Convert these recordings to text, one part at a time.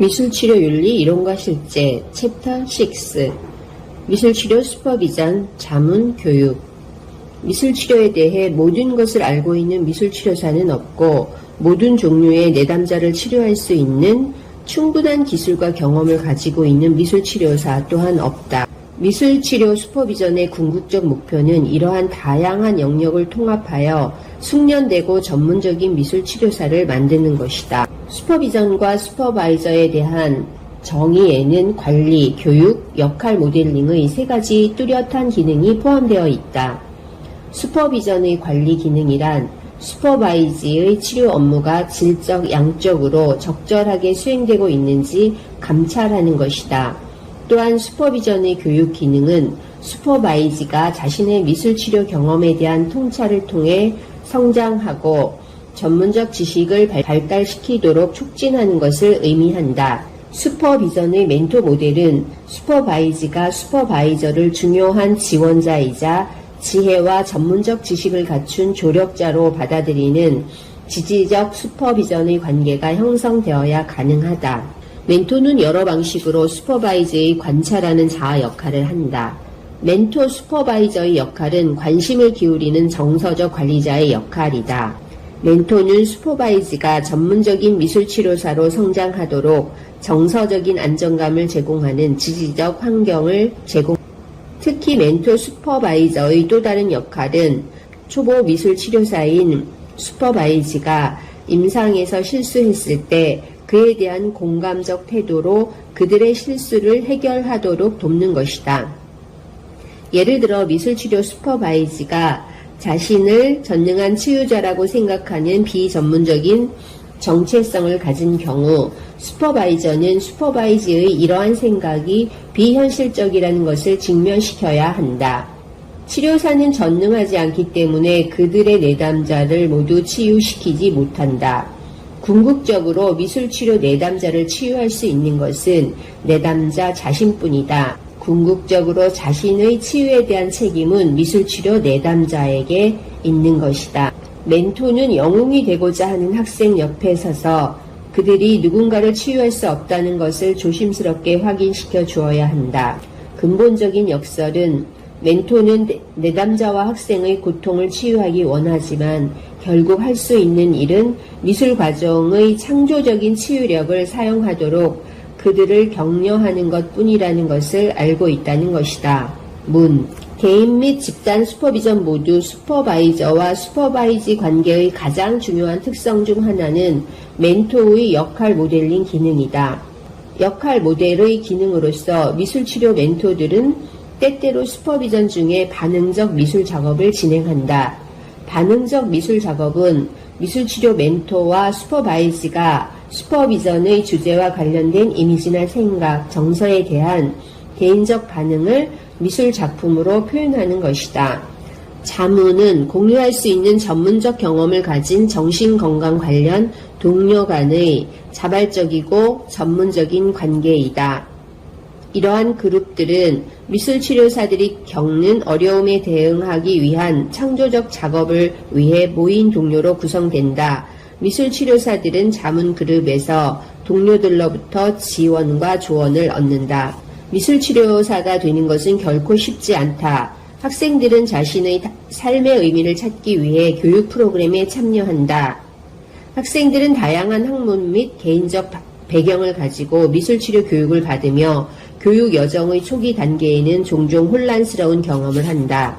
미술치료윤리 이론과 실제 챕터 6 미술치료 슈퍼비전 자문 교육 미술치료에 대해 모든 것을 알고 있는 미술치료사는 없고 모든 종류의 내담자를 치료할 수 있는 충분한 기술과 경험을 가지고 있는 미술치료사 또한 없다. 미술치료 슈퍼비전의 궁극적 목표는 이러한 다양한 영역을 통합하여 숙련되고 전문적인 미술치료사를 만드는 것이다. 슈퍼비전과 슈퍼바이저에 대한 정의에는 관리, 교육, 역할 모델링의 세 가지 뚜렷한 기능이 포함되어 있다. 슈퍼비전의 관리 기능이란 슈퍼바이즈의 치료 업무가 질적, 양적으로 적절하게 수행되고 있는지 감찰하는 것이다. 또한 슈퍼비전의 교육 기능은 슈퍼바이즈가 자신의 미술치료 경험에 대한 통찰을 통해 성장하고 전문적 지식을 발달시키도록 촉진하는 것을 의미한다. 슈퍼비전의 멘토 모델은 슈퍼바이즈가 슈퍼바이저를 중요한 지원자이자 지혜와 전문적 지식을 갖춘 조력자로 받아들이는 지지적 슈퍼비전의 관계가 형성되어야 가능하다. 멘토는 여러 방식으로 슈퍼바이저의 관찰하는 자아 역할을 한다. 멘토 슈퍼바이저의 역할은 관심을 기울이는 정서적 관리자의 역할이다. 멘토는 슈퍼바이즈가 전문적인 미술치료사로 성장하도록 정서적인 안정감을 제공하는 지지적 환경을 특히 멘토 슈퍼바이저의 또 다른 역할은 초보 미술치료사인 슈퍼바이즈가 임상에서 실수했을 때 그에 대한 공감적 태도로 그들의 실수를 해결하도록 돕는 것이다. 예를 들어 미술치료 슈퍼바이즈가 자신을 전능한 치유자라고 생각하는 비전문적인 정체성을 가진 경우 슈퍼바이저는 슈퍼바이즈의 이러한 생각이 비현실적이라는 것을 직면시켜야 한다. 치료사는 전능하지 않기 때문에 그들의 내담자를 모두 치유시키지 못한다. 궁극적으로 미술치료 내담자를 치유할 수 있는 것은 내담자 자신뿐이다. 궁극적으로 자신의 치유에 대한 책임은 미술치료 내담자에게 있는 것이다. 멘토는 영웅이 되고자 하는 학생 옆에 서서 그들이 누군가를 치유할 수 없다는 것을 조심스럽게 확인시켜 주어야 한다. 근본적인 역설은 멘토는 내담자와 학생의 고통을 치유하기 원하지만 결국 할 수 있는 일은 미술 과정의 창조적인 치유력을 사용하도록 그들을 격려하는 것뿐이라는 것을 알고 있다는 것이다. 개인 및 집단 슈퍼비전 모두 슈퍼바이저와 슈퍼바이즈 관계의 가장 중요한 특성 중 하나는 멘토의 역할 모델링 기능이다. 역할 모델의 기능으로서 미술치료 멘토들은 때때로 슈퍼비전 중에 반응적 미술 작업을 진행한다. 반응적 미술 작업은 미술치료 멘토와 슈퍼바이즈가 슈퍼비전의 주제와 관련된 이미지나 생각, 정서에 대한 개인적 반응을 미술 작품으로 표현하는 것이다. 자문은 공유할 수 있는 전문적 경험을 가진 정신건강 관련 동료 간의 자발적이고 전문적인 관계이다. 이러한 그룹들은 미술치료사들이 겪는 어려움에 대응하기 위한 창조적 작업을 위해 모인 동료로 구성된다. 미술치료사들은 자문 그룹에서 동료들로부터 지원과 조언을 얻는다. 미술치료사가 되는 것은 결코 쉽지 않다. 학생들은 자신의 삶의 의미를 찾기 위해 교육 프로그램에 참여한다. 학생들은 다양한 학문 및 개인적 배경을 가지고 미술치료 교육을 받으며 교육 여정의 초기 단계에는 종종 혼란스러운 경험을 한다.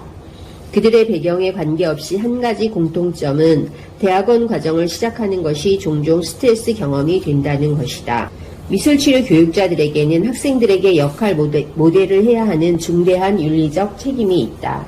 그들의 배경에 관계없이 한 가지 공통점은 대학원 과정을 시작하는 것이 종종 스트레스 경험이 된다는 것이다. 미술치료 교육자들에게는 학생들에게 역할 모델을 해야 하는 중대한 윤리적 책임이 있다.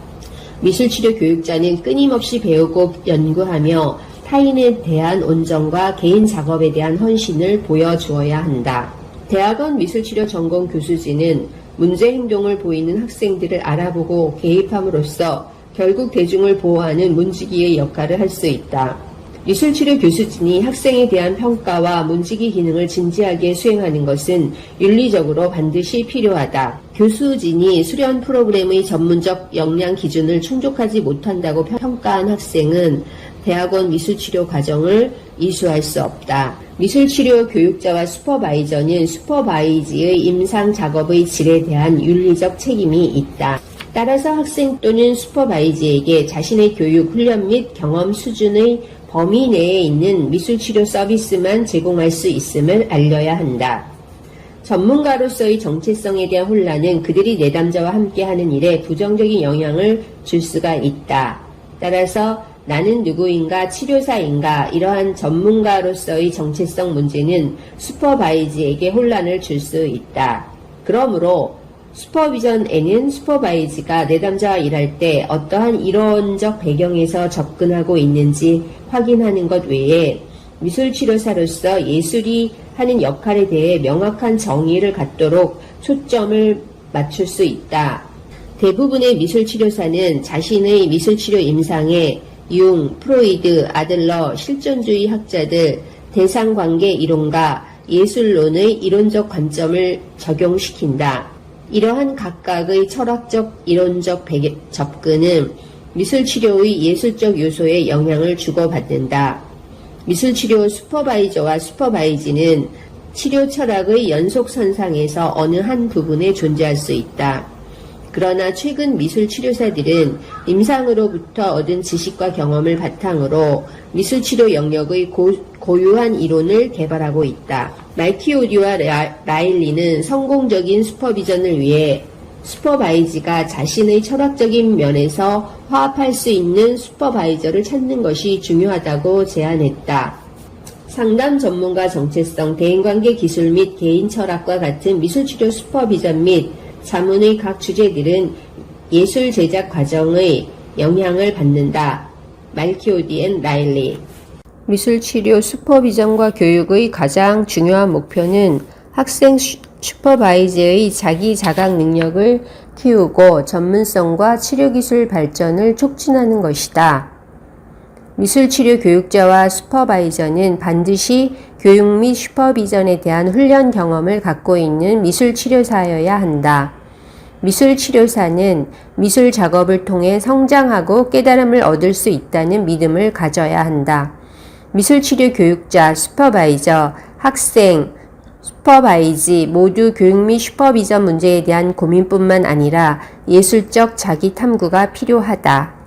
미술치료 교육자는 끊임없이 배우고 연구하며 타인에 대한 온정과 개인 작업에 대한 헌신을 보여주어야 한다. 대학원 미술치료 전공 교수진은 문제 행동을 보이는 학생들을 알아보고 개입함으로써 결국 대중을 보호하는 문지기의 역할을 할 수 있다. 미술치료 교수진이 학생에 대한 평가와 문지기 기능을 진지하게 수행하는 것은 윤리적으로 반드시 필요하다. 교수진이 수련 프로그램의 전문적 역량 기준을 충족하지 못한다고 평가한 학생은 대학원 미술치료 과정을 이수할 수 없다. 미술치료 교육자와 슈퍼바이저는 슈퍼바이지의 임상 작업의 질에 대한 윤리적 책임이 있다. 따라서 학생 또는 슈퍼바이지에게 자신의 교육, 훈련 및 경험 수준의 범위 내에 있는 미술치료 서비스만 제공할 수 있음을 알려야 한다. 전문가로서의 정체성에 대한 혼란은 그들이 내담자와 함께하는 일에 부정적인 영향을 줄 수가 있다. 따라서 나는 누구인가, 치료사인가, 이러한 전문가로서의 정체성 문제는 슈퍼바이지에게 혼란을 줄 수 있다. 그러므로 슈퍼비전에는 슈퍼바이지가 내담자와 일할 때 어떠한 이론적 배경에서 접근하고 있는지 확인하는 것 외에 미술치료사로서 예술이 하는 역할에 대해 명확한 정의를 갖도록 초점을 맞출 수 있다. 대부분의 미술치료사는 자신의 미술치료 임상에 융, 프로이드, 아들러, 실존주의 학자들, 대상관계 이론과 예술론의 이론적 관점을 적용시킨다. 이러한 각각의 철학적, 이론적 접근은 미술치료의 예술적 요소에 영향을 주고받는다. 미술치료 슈퍼바이저와 슈퍼바이지는 치료 철학의 연속선상에서 어느 한 부분에 존재할 수 있다. 그러나 최근 미술치료사들은 임상으로부터 얻은 지식과 경험을 바탕으로 미술치료 영역의 고유한 이론을 개발하고 있다. 말키오디와 라일리는 성공적인 슈퍼비전을 위해 슈퍼바이지가 자신의 철학적인 면에서 화합할 수 있는 슈퍼바이저를 찾는 것이 중요하다고 제안했다. 상담 전문가 정체성, 대인관계 기술 및 개인 철학과 같은 미술치료 슈퍼비전 및 자문의 각 주제들은 예술 제작 과정의 영향을 받는다. 말키오디 앤 라일리. 미술치료 슈퍼비전과 교육의 가장 중요한 목표는 학생 슈퍼바이저의 자기 자각 능력을 키우고 전문성과 치료기술 발전을 촉진하는 것이다. 미술치료 교육자와 슈퍼바이저는 반드시 교육 및 슈퍼비전에 대한 훈련 경험을 갖고 있는 미술치료사여야 한다. 미술치료사는 미술 작업을 통해 성장하고 깨달음을 얻을 수 있다는 믿음을 가져야 한다. 미술치료 교육자, 슈퍼바이저, 학생, 슈퍼바이지 모두 교육 및 슈퍼비전 문제에 대한 고민뿐만 아니라 예술적 자기 탐구가 필요하다.